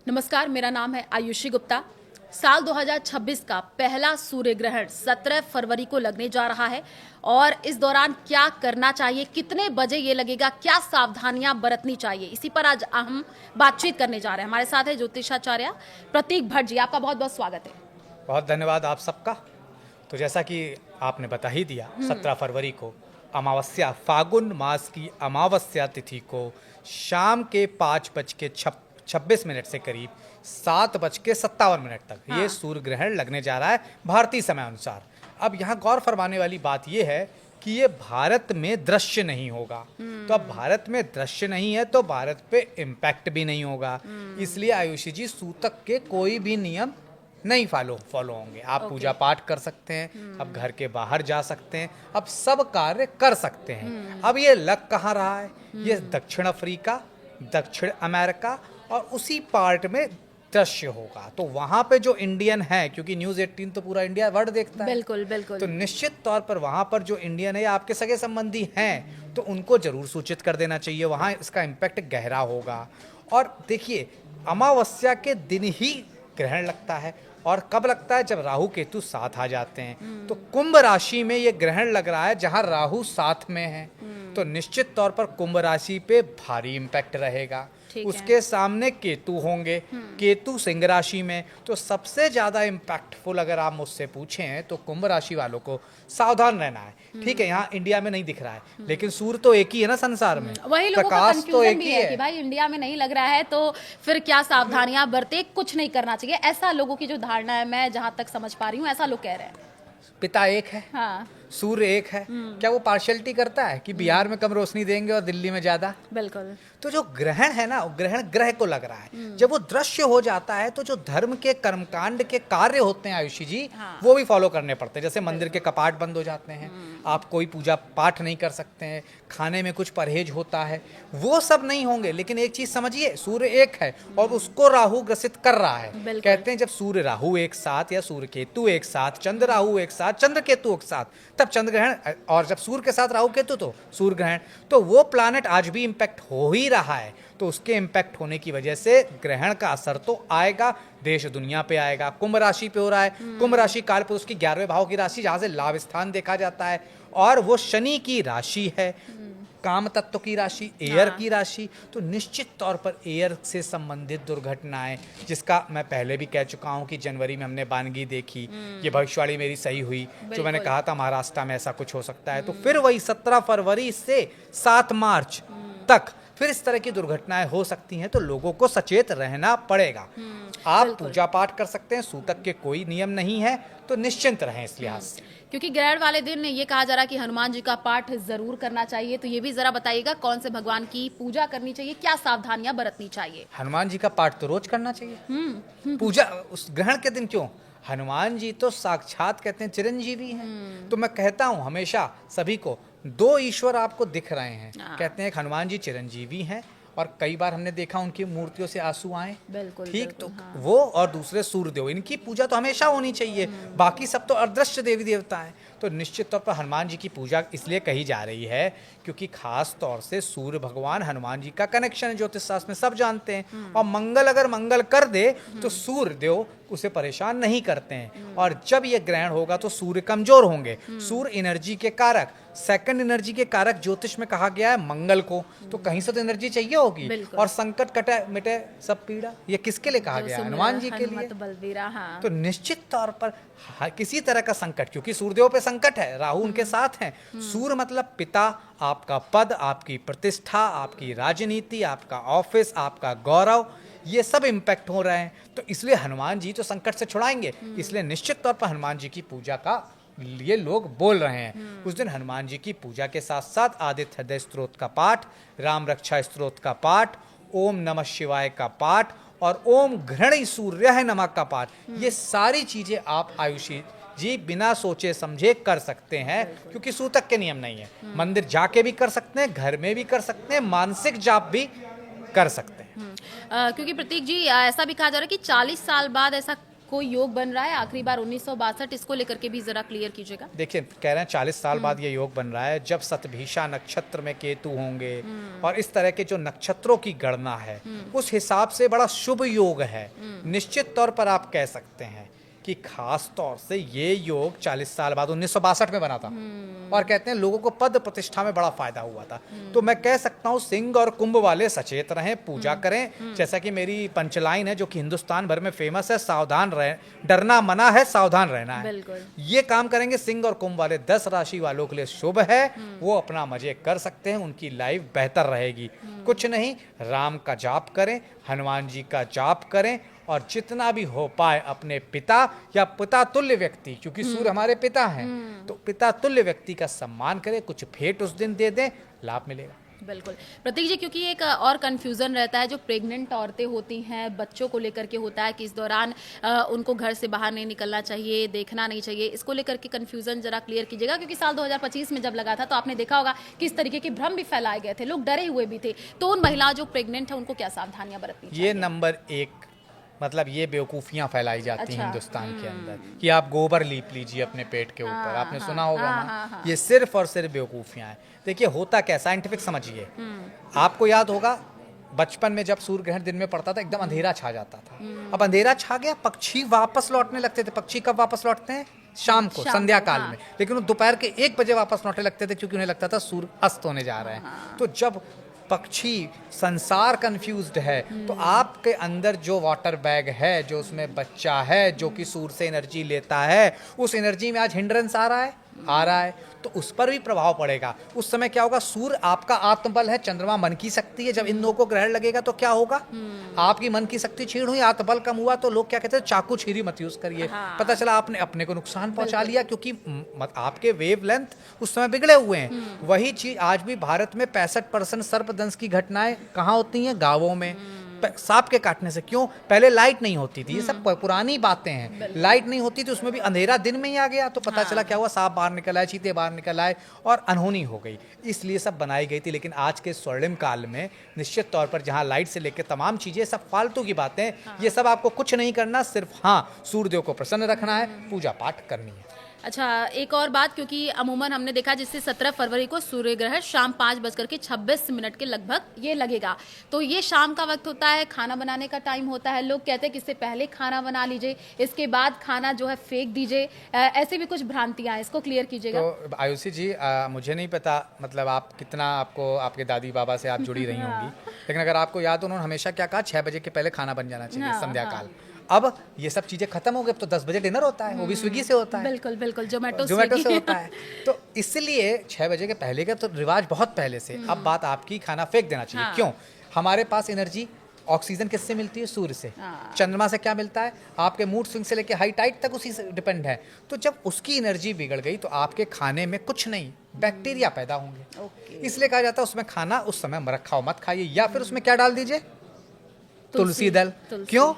नमस्कार, मेरा नाम है आयुषी गुप्ता। साल 2026 का पहला सूर्य ग्रहण 17 फरवरी को लगने जा रहा है और इस दौरान क्या करना चाहिए, कितने बजे ये लगेगा, क्या सावधानियां बरतनी चाहिए, इसी पर आज हम बातचीत करने जा रहे हैं। हमारे साथ है ज्योतिषाचार्य प्रतीक भट्ट जी। आपका बहुत बहुत स्वागत है। बहुत धन्यवाद आप सबका। तो जैसा कि आपने बता ही दिया, 17 फरवरी को अमावस्या, फागुन मास की अमावस्या तिथि को शाम के 5:26 से करीब 7:57 तक ये सूर्य ग्रहण लगने जा रहा है भारतीय समय अनुसार। अब यहाँ गौर फरमाने वाली बात ये है कि ये भारत में दृश्य नहीं होगा। तो अब भारत में दृश्य नहीं है तो भारत पे इम्पैक्ट भी नहीं होगा। इसलिए आयुषी जी, सूतक के कोई भी नियम नहीं फॉलो होंगे। आप पूजा पाठ कर सकते हैं, अब घर के बाहर जा सकते हैं, अब सब कार्य कर सकते हैं। अब ये लग कहाँ रहा है? ये दक्षिण अफ्रीका, दक्षिण अमेरिका और उसी पार्ट में दृश्य होगा। तो वहां पे जो इंडियन है, क्योंकि न्यूज़ 18 तो पूरा इंडिया वर्ल्ड देखता है, बिल्कुल बिल्कुल। तो निश्चित तौर पर वहां पर जो इंडियन है या आपके सगे संबंधी हैं, तो उनको जरूर सूचित कर देना चाहिए। वहां इसका इम्पैक्ट गहरा होगा। और देखिए, अमावस्या के दिन ही ग्रहण लगता है। और कब लगता है? जब राहु केतु साथ आ जाते हैं। तो कुंभ राशि में ये ग्रहण लग रहा है जहां राहु साथ में है। तो निश्चित तौर पर कुंभ राशि पे भारी इम्पैक्ट रहेगा। उसके सामने केतु होंगे, केतु सिंह राशि में। तो सबसे ज्यादा इम्पैक्टफुल अगर आप मुझसे पूछें तो कुंभ राशि वालों को सावधान रहना है। ठीक है, यहाँ इंडिया में नहीं दिख रहा है, लेकिन सूर्य तो एक ही है ना संसार में। वही लोगों का प्रकाश तो एक भी ही है कि भाई इंडिया में नहीं लग रहा है तो फिर क्या सावधानियां बरते, कुछ नहीं करना चाहिए, ऐसा लोगों की जो धारणा है। मैं जहां तक समझ पा रही हूँ ऐसा लोग कह रहे हैं। पिता एक है, हाँ, सूर्य एक है। क्या वो पार्शियलिटी करता है कि बिहार में कम रोशनी देंगे और दिल्ली में ज्यादा? बिल्कुल। तो जो ग्रहण है ना, ग्रहण ग्रह को लग रहा है। जब वो दृश्य हो जाता है तो जो धर्म के कर्मकांड के कार्य होते हैं आयुषी जी, वो भी फॉलो करने पड़ते हैं। जैसे मंदिर के कपाट बंद हो जाते हैं, आप कोई पूजा पाठ नहीं कर सकते हैं, खाने में कुछ परहेज होता है, वो सब नहीं होंगे। लेकिन एक चीज समझिए, सूर्य एक है और उसको राहु ग्रसित कर रहा है। कहते हैं जब सूर्य राहु एक साथ या सूर्य केतु एक साथ, चंद्र राहु एक साथ, चंद्र केतु एक साथ, तब चंद्र ग्रहण। और जब सूर्य के साथ राहु केतु तो सूर्य ग्रहण। तो वो प्लैनेट आज भी इंपैक्ट हो ही रहा है। तो उसके इंपैक्ट होने की वजह से ग्रहण का असर तो आएगा, देश दुनिया पे आएगा। कुंभ राशि पे हो रहा है। कुंभ राशि कालपुरुष की 11वें भाव की राशि, जहां से लाभ स्थान देखा जाता है, और वो शनि की राशि है, काम तत्व की राशि, एयर की राशि। तो निश्चित तौर पर एयर से संबंधित दुर्घटनाएं, जिसका मैं पहले भी कह चुका हूं कि जनवरी में हमने बानगी देखी, ये भविष्यवाणी मेरी सही हुई, जो मैंने कहा था महाराष्ट्र में ऐसा कुछ हो सकता है। तो फिर वही 17 फरवरी से 7 मार्च तक फिर इस तरह की दुर्घटनाएं हो सकती हैं। तो लोगों को सचेत रहना पड़ेगा। आप पूजा पाठ कर सकते हैं, सूतक के कोई नियम नहीं है, तो निश्चिंत रहें इस लिहाज से। क्योंकि ग्रहण वाले दिन ये कहा जा रहा है कि हनुमान जी का पाठ जरूर करना चाहिए, तो ये भी जरा बताइएगा कौन से भगवान की पूजा करनी चाहिए, क्या सावधानियां बरतनी चाहिए? हनुमान जी का पाठ तो रोज करना चाहिए। पूजा उस ग्रहण के दिन क्यों? हनुमान जी तो साक्षात कहते हैं चिरंजीवी हैं। तो मैं कहता हूं हमेशा सभी को, दो ईश्वर आपको दिख रहे हैं। कहते हैं हनुमान जी चिरंजीवी हैं और कई बार हमने देखा उनकी मूर्तियों से आंसू आए। बिल्कुल, ठीक, बिल्कुल, तो हाँ। वो और दूसरे सूर्यदेव, इनकी पूजा तो हमेशा होनी चाहिए। बाकी सब तो अदृश्य देवी देवता हैं। तो निश्चित तौर पर हनुमान जी की पूजा इसलिए कही जा रही है क्योंकि खास तौर से सूर्य भगवान हनुमान जी का कनेक्शन है, ज्योतिष शास्त्र में सब जानते हैं। और मंगल अगर मंगल कर दे तो सूर्य देव उसे परेशान नहीं करते हैं। और जब ये ग्रहण होगा तो सूर्य कमजोर होंगे। सूर्य एनर्जी के कारक, सेकंड एनर्जी के कारक ज्योतिष में कहा गया है मंगल को। तो कहीं से तो एनर्जी चाहिए होगी। और संकट कटे मिटे सब पीड़ा, ये किसके लिए कहा गया है? हनुमान जी के लिए। बलबीरा, हाँ। तो निश्चित तौर पर किसी तरह का संकट, क्योंकि सूर्यदेव पे संकट है, राहु उनके साथ हैं। सूर्य मतलब पिता, आपका पद, आपकी प्रतिष्ठा, आपकी राजनीति, आपका ऑफिस, आपका गौरव, ये सब इम्पैक्ट हो रहे हैं। तो इसलिए हनुमान जी तो संकट से छुड़ाएंगे। इसलिए निश्चित तौर पर हनुमान जी की पूजा का ये लोग बोल रहे हैं। उस दिन हनुमान जी की पूजा के साथ साथ आदित्य हृदय स्तोत्र का पाठ, राम रक्षा स्तोत्र का पाठ, ओम नमः शिवाय का पाठ और ओम घृणी सूर्य नमः का पाठ, ये सारी चीजें आप आयुषी जी बिना सोचे समझे कर सकते हैं। क्योंकि सूतक के नियम नहीं है। मंदिर जाके भी कर सकते हैं, घर में भी कर सकते हैं, मानसिक जाप भी कर सकते हैं। क्योंकि प्रतीक जी, ऐसा भी कहा जा रहा है कि 40 साल बाद ऐसा कोई योग बन रहा है आखिरी बार 1962, इसको लेकर के भी जरा क्लियर कीजिएगा। देखिए, कह रहे हैं 40 साल बाद ये योग बन रहा है, जब शतभिषा नक्षत्र में केतु होंगे और इस तरह के जो नक्षत्रों की गणना है उस हिसाब से बड़ा शुभ योग है। निश्चित तौर पर आप कह सकते हैं कि खास तौर से ये योग 40 साल बाद 1962 में बना था और कहते हैं लोगों को पद प्रतिष्ठा में बड़ा फायदा हुआ था। तो मैं कह सकता हूँ सिंह और कुंभ वाले सचेत रहें, पूजा करें। जैसा कि मेरी पंचलाइन है जो कि हिंदुस्तान भर में फेमस है, सावधान रहें, डरना मना है, सावधान रहना है। ये काम करेंगे सिंह और कुंभ वाले 10 राशि वालों के लिए शुभ है। वो अपना मजे कर सकते हैं, उनकी लाइफ बेहतर रहेगी। कुछ नहीं, राम का जाप करें, हनुमान जी का जाप करें और जितना भी हो पाए अपने पिता या पिता तुल्य व्यक्ति, क्योंकि सूर्य हमारे पिता हैं, तो पिता तुल्य व्यक्ति का सम्मान करें, कुछ भेंट उस दिन दे दें, लाभ मिलेगा। बिल्कुल प्रतीक जी, क्योंकि एक और कंफ्यूजन रहता है जो प्रेग्नेंट औरतें होती हैं, बच्चों को लेकर के होता है कि इस दौरान उनको घर से बाहर नहीं निकलना चाहिए, देखना नहीं चाहिए, इसको लेकर के कंफ्यूजन जरा क्लियर कीजिएगा। क्योंकि साल 2025 में जब लगा था तो आपने देखा होगा किस तरीके के भ्रम भी फैलाए गए थे, लोग डरे हुए भी थे। तो उन महिलाओं जो प्रेग्नेंट है उनको क्या सावधानियां बरतनी चाहिए? ये नंबर 1 मतलब ये बेवकूफ़ियाँ फैलाई जाती हैं हिंदुस्तान के अंदर कि आप गोबर लीप लीजिए अपने पेट के ऊपर, आपने सुना होगा ना। ये सिर्फ और सिर्फ बेवकूफ़ियाँ हैं। देखिए होता क्या, साइंटिफिक समझिए। आपको याद होगा बचपन में जब सूर्य ग्रहण दिन में पड़ता था एकदम अंधेरा छा जाता था। अब अंधेरा छा गया, पक्षी वापस लौटने लगते थे। पक्षी कब वापस लौटते हैं? शाम को, संध्या काल में। लेकिन वो दोपहर के 1 बजे वापस लौटने लगते थे क्योंकि उन्हें लगता था सूर्य अस्त होने जा रहे हैं। तो जब पक्षी संसार कंफ्यूज्ड है तो आपके अंदर जो वाटर बैग है, जो उसमें बच्चा है जो कि सूर्य से एनर्जी लेता है, उस एनर्जी में आज हिंड्रेंस आ रहा है तो उस पर भी प्रभाव पड़ेगा। उस समय क्या होगा, सूर्य आपका आत्मबल है, चंद्रमा मन की शक्ति है। जब इन दो को ग्रहण लगेगा तो क्या होगा, आपकी मन की शक्ति छीण हुई, आत्मबल कम हुआ तो लोग क्या कहते हैं, चाकू छुरी मत यूज करिए। पता चला आपने अपने को नुकसान पहुंचा लिया क्योंकि आपके वेवलेंथ उस समय बिगड़े हुए हैं। वही चीज आज भी भारत में 65% सर्पदंश की घटनाएं कहाँ होती हैं? गाँवों में, सांप के काटने से। क्यों? पहले लाइट नहीं होती थी, ये सब पुरानी बातें हैं। लाइट नहीं होती थी, उसमें भी अंधेरा दिन में ही आ गया तो पता चला क्या हुआ, सांप बाहर निकल आए, चीते बाहर निकल आए और अनहोनी हो गई। इसलिए सब बनाई गई थी। लेकिन आज के स्वर्णिम काल में निश्चित तौर पर जहां लाइट से लेकर तमाम चीजें सब फालतू की बातें, ये सब आपको कुछ नहीं करना, सिर्फ सूर्यदेव को प्रसन्न रखना है, पूजा पाठ करनी है। अच्छा, एक और बात, क्योंकि अमूमन हमने देखा जिससे 17 फरवरी को सूर्य ग्रहण शाम 5:26 के लगभग ये लगेगा। तो ये शाम का वक्त होता है, खाना बनाने का टाइम होता है। लोग कहते हैं कि इससे पहले खाना बना लीजिए, इसके बाद खाना जो है फेंक दीजिए। ऐसी भी कुछ भ्रांतियां हैं, इसको क्लियर कीजिएगा। तो आयुषी जी, मुझे नहीं पता मतलब आप कितना, आपको आपके दादी बाबा से आप जुड़ी रही होंगी, लेकिन अगर आपको याद हो, उन्होंने हमेशा क्या कहा, 6 बजे के पहले खाना बन जाना चाहिए संध्या काल। अब ये सब चीजें खत्म हो गई, तो 10 बजे डिनर होता है, वो भी स्विगी से होता है। बिल्कुल बिल्कुल, जोमेटो से होता है। तो इसलिए 6 बजे के पहले का तो रिवाज बहुत पहले से। अब बात आपकी, खाना फेंक देना चाहिए। क्यों? हमारे पास एनर्जी, ऑक्सीजन किससे मिलती है? सूर्य से। चंद्रमा से क्या मिलता है? आपके मूड स्विंग से लेके हाई टाइट तक उसी से डिपेंड है। तो जब उसकी एनर्जी बिगड़ गई तो आपके खाने में कुछ नहीं, बैक्टीरिया पैदा होंगे। इसलिए कहा जाता है उसमें खाना उस समय रखा हो मत खाइए, या फिर उसमें क्या डाल दीजिए, तुलसी दल। क्यों?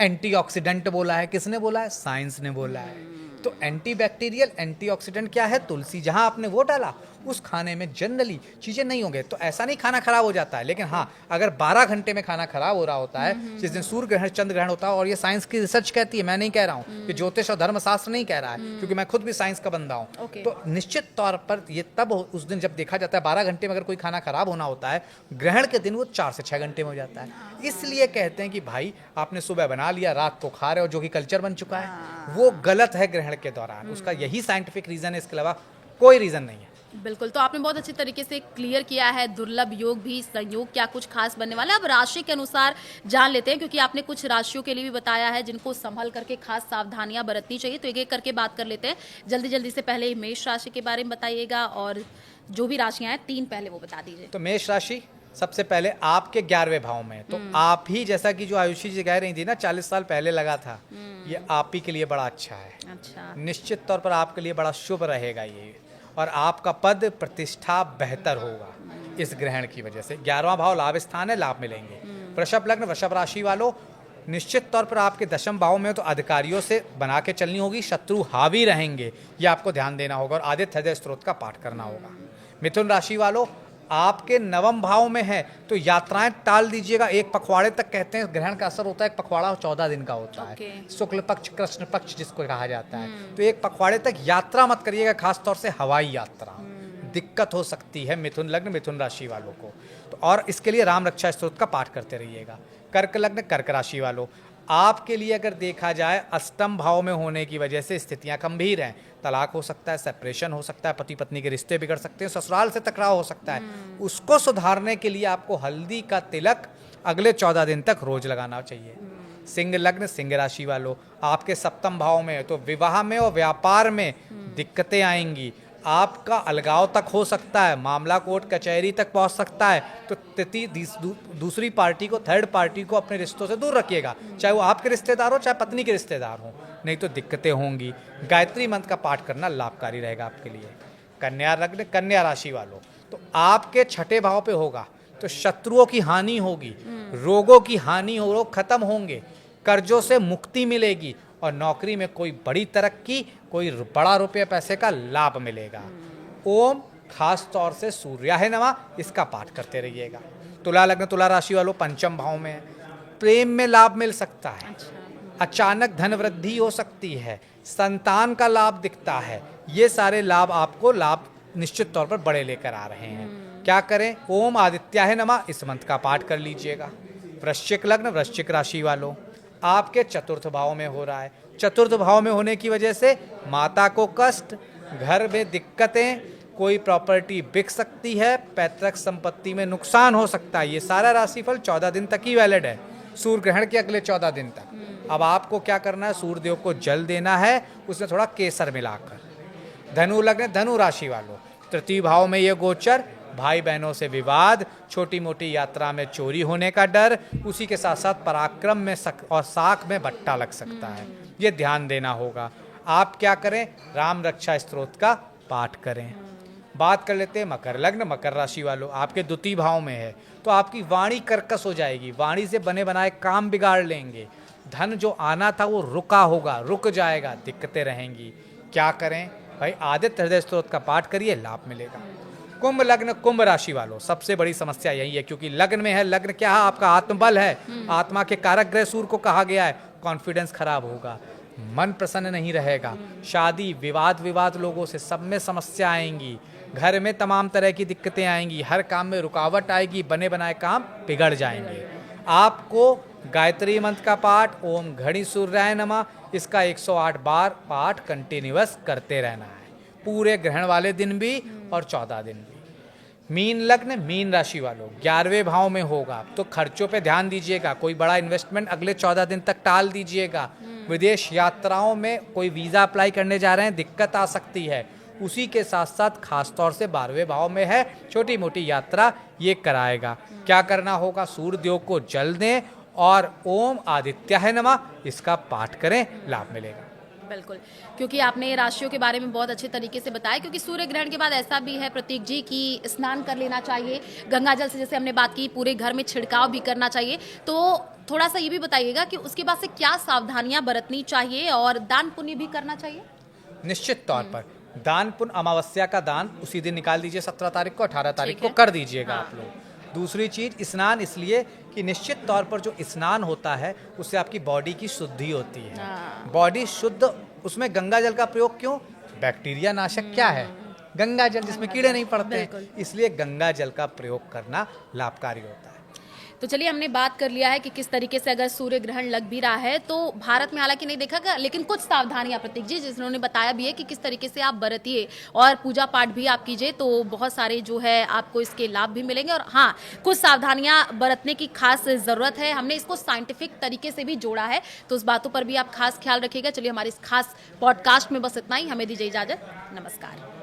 एंटीऑक्सीडेंट बोला है, किसने बोला है? साइंस ने बोला है। तो एंटीबैक्टीरियल, एंटीऑक्सीडेंट क्या है? तुलसी। जहां आपने वो डाला उस खाने में जनरली चीजें नहीं होंगे। तो ऐसा नहीं खाना खराब हो जाता है, लेकिन अगर 12 घंटे में खाना खराब हो रहा होता है, जिस दिन सूर्य ग्रहण चंद्र ग्रहण होता है, और ये साइंस की रिसर्च कहती है, मैं नहीं कह रहा हूँ, कि ज्योतिष और धर्मशास्त्र नहीं कह रहा है, क्योंकि मैं खुद भी साइंस का बंदा हूँ। तो निश्चित तौर पर ये तब उस दिन जब देखा जाता है 12 घंटे में अगर कोई खाना खराब होना होता है, ग्रहण के दिन वो 4 से 6 घंटे में हो जाता है। इसलिए कहते हैं कि भाई आपने सुबह बना लिया, रात को खा रहे हो, जो कि कल्चर बन चुका है, वो गलत है ग्रहण के दौरान। उसका यही साइंटिफिक रीजन है, इसके अलावा कोई रीजन नहीं है। बिल्कुल, तो आपने बहुत अच्छी तरीके से क्लियर किया है दुर्लभ योग भी, संयोग क्या कुछ खास बनने वाला है। अब राशि के अनुसार जान लेते हैं, क्योंकि आपने कुछ राशियों के लिए भी बताया है जिनको संभल करके खास सावधानियां बरतनी चाहिए। तो एक एक करके बात कर लेते हैं जल्दी जल्दी से। पहले मेष राशि के बारे में बताइएगा, और जो भी राशियां हैं 3 पहले वो बता दीजिए। तो मेष राशि सबसे पहले आपके 11वें भाव में, तो आप ही, जैसा कि जो आयुषी जी कह रही थी ना, 40 साल पहले लगा था, ये आप ही के लिए बड़ा अच्छा है। अच्छा, निश्चित तौर पर आपके लिए बड़ा शुभ रहेगा ये, और आपका पद प्रतिष्ठा बेहतर होगा इस ग्रहण की वजह से। 11वां भाव लाभ स्थान है, लाभ मिलेंगे। वृषभ लग्न, वृषभ राशि वालों, निश्चित तौर पर आपके 10वें भाव में तो अधिकारियों से बना के चलनी होगी, शत्रु हावी रहेंगे, ये आपको ध्यान देना होगा, और आदित्य हृदय स्त्रोत का पाठ करना होगा। मिथुन राशि वालों, आपके नवम भाव में है तो यात्राएं टाल दीजिएगा। एक पखवाड़े तक कहते हैं ग्रहण का असर होता है, एक पखवाड़ा 14 दिन का होता है, शुक्ल पक्ष कृष्ण पक्ष जिसको कहा जाता है। तो एक पखवाड़े तक यात्रा मत करिएगा, खासतौर से हवाई यात्रा, दिक्कत हो सकती है मिथुन लग्न मिथुन राशि वालों को। तो और इसके लिए राम रक्षा स्तोत्र का पाठ करते रहिएगा। कर्क लग्न कर्क राशि वालों, आपके लिए अगर देखा जाए अष्टम भाव में होने की वजह से स्थितियां गंभीर हैं। तलाक हो सकता है, सेपरेशन हो सकता है, पति पत्नी के रिश्ते बिगड़ सकते हैं, ससुराल से टकराव हो सकता है। उसको सुधारने के लिए आपको हल्दी का तिलक अगले 14 दिन तक रोज लगाना चाहिए। सिंह लग्न सिंह राशि वालों, आपके सप्तम भाव में है तो विवाह में और व्यापार में दिक्कतें आएंगी। आपका अलगाव तक हो सकता है, मामला कोर्ट कचहरी तक पहुंच सकता है। तो दूसरी पार्टी को, थर्ड पार्टी को अपने रिश्तों से दूर रखिएगा, चाहे वो आपके रिश्तेदार हो चाहे पत्नी के रिश्तेदार हो, नहीं तो दिक्कतें होंगी। गायत्री मंत्र का पाठ करना लाभकारी रहेगा आपके लिए। कन्या लग्न कन्या राशि वालों, तो आपके छठे भाव पे होगा तो शत्रुओं की हानि होगी, रोगों की हानि हो, रोग खत्म होंगे, कर्जों से मुक्ति मिलेगी और नौकरी में कोई बड़ी तरक्की, कोई बड़ा रुपये पैसे का लाभ मिलेगा। ओम खास तौर से सूर्याय नमः इसका पाठ करते रहिएगा। तुला लग्न तुला राशि वालों, पंचम भाव में है, प्रेम में लाभ मिल सकता है, अचानक धन वृद्धि हो सकती है, संतान का लाभ दिखता है। ये सारे लाभ आपको लाभ निश्चित तौर पर बड़े लेकर आ रहे हैं। क्या करें? ओम आदित्याय नमः इस मंत्र का पाठ कर लीजिएगा। वृश्चिक लग्न वृश्चिक राशि वालों, आपके चतुर्थ भाव में हो रहा है। चतुर्थ भाव में होने की वजह से माता को कष्ट, घर में दिक्कतें, कोई प्रॉपर्टी बिक सकती है, पैतृक संपत्ति में नुकसान हो सकता है। ये सारा राशिफल 14 दिन तक ही वैलिड है, सूर्य ग्रहण के अगले 14 दिन तक। अब आपको क्या करना है? सूर्य देव को जल देना है, उसमें थोड़ा केसर मिलाकर। धनु लग्न धनु राशि वालों, तृतीय भाव में ये गोचर, भाई बहनों से विवाद, छोटी मोटी यात्रा में चोरी होने का डर, उसी के साथ साथ पराक्रम में और साख में बट्टा लग सकता है। ये ध्यान देना होगा। आप क्या करें? राम रक्षा स्तोत्र का पाठ करें। बात कर लेते हैं मकर लग्न मकर राशि वालों, आपके द्वितीय भाव में है तो आपकी वाणी कर्कश हो जाएगी, वाणी से बने बनाए काम बिगाड़ लेंगे, धन जो आना था वो रुका होगा, रुक जाएगा, दिक्कतें रहेंगी। क्या करें भाई? आदित्य हृदय स्तोत्र का पाठ करिए, लाभ मिलेगा। कुंभ लग्न कुंभ राशि वालों, सबसे बड़ी समस्या यही है क्योंकि लग्न में है। लग्न क्या है? आपका आत्मबल है, आत्मा के कारक ग्रह सूर्य को कहा गया है। कॉन्फिडेंस खराब होगा, मन प्रसन्न नहीं रहेगा, शादी विवाद लोगों से सब में समस्या आएंगी, घर में तमाम तरह की दिक्कतें आएंगी, हर काम में रुकावट आएगी, बने बनाए काम बिगड़ जाएंगे। आपको गायत्री मंत्र का पाठ ओम घड़ी सूर्याय नमः इसका 108 बार पाठ कंटिन्यूअस करते रहना है, पूरे ग्रहण वाले दिन भी और 14 दिन भी। मीन लग्न मीन राशि वालों, 11वें भाव में होगा तो खर्चों पे ध्यान दीजिएगा, कोई बड़ा इन्वेस्टमेंट अगले 14 दिन तक टाल दीजिएगा। विदेश यात्राओं में कोई वीज़ा अप्लाई करने जा रहे हैं, दिक्कत आ सकती है। उसी के साथ साथ खास तौर से 12वें भाव में है, छोटी मोटी यात्रा ये कराएगा। क्या करना होगा? सूर्य देव को जल दें और ओम आदित्याय नमः इसका पाठ करें, लाभ मिलेगा। बिल्कुल, क्योंकि आपने राशियों के बारे में बहुत अच्छे तरीके से बताया, क्योंकि सूर्य ग्रहण के बाद ऐसा भी है प्रतीक जी कि स्नान कर लेना चाहिए गंगा जल से, जैसे हमने बात की, पूरे घर में छिड़काव भी करना चाहिए। तो थोड़ा सा ये भी बताइएगा कि उसके बाद से क्या सावधानियां बरतनी चाहिए और दान पुण्य भी करना चाहिए? निश्चित तौर पर दान पुण्य, अमावस्या का दान उसी दिन निकाल दीजिए, 17 तारीख को, 18 तारीख को कर दीजिएगा आप लोग। दूसरी चीज स्नान, इसलिए कि निश्चित तौर पर जो स्नान होता है उससे आपकी बॉडी की शुद्धि होती है, बॉडी शुद्ध। उसमें गंगा जल का प्रयोग क्यों? बैक्टीरिया नाशक क्या है? गंगा जल, जिसमें कीड़े नहीं पड़ते हैं, इसलिए गंगा जल का प्रयोग करना लाभकारी होता है। तो चलिए, हमने बात कर लिया है कि किस तरीके से अगर सूर्य ग्रहण लग भी रहा है तो भारत में हालांकि नहीं देखा गया, लेकिन कुछ सावधानियां प्रतीक जी जिन्होंने बताया भी है कि किस तरीके से आप बरतिए और पूजा पाठ भी आप कीजिए, तो बहुत सारे जो है आपको इसके लाभ भी मिलेंगे। और हाँ, कुछ सावधानियां बरतने की खास जरूरत है, हमने इसको साइंटिफिक तरीके से भी जोड़ा है, तो उस बातों पर भी आप खास ख्याल रखिएगा। चलिए, हमारे इस खास पॉडकास्ट में बस इतना ही, हमें दीजिए इजाजत, नमस्कार।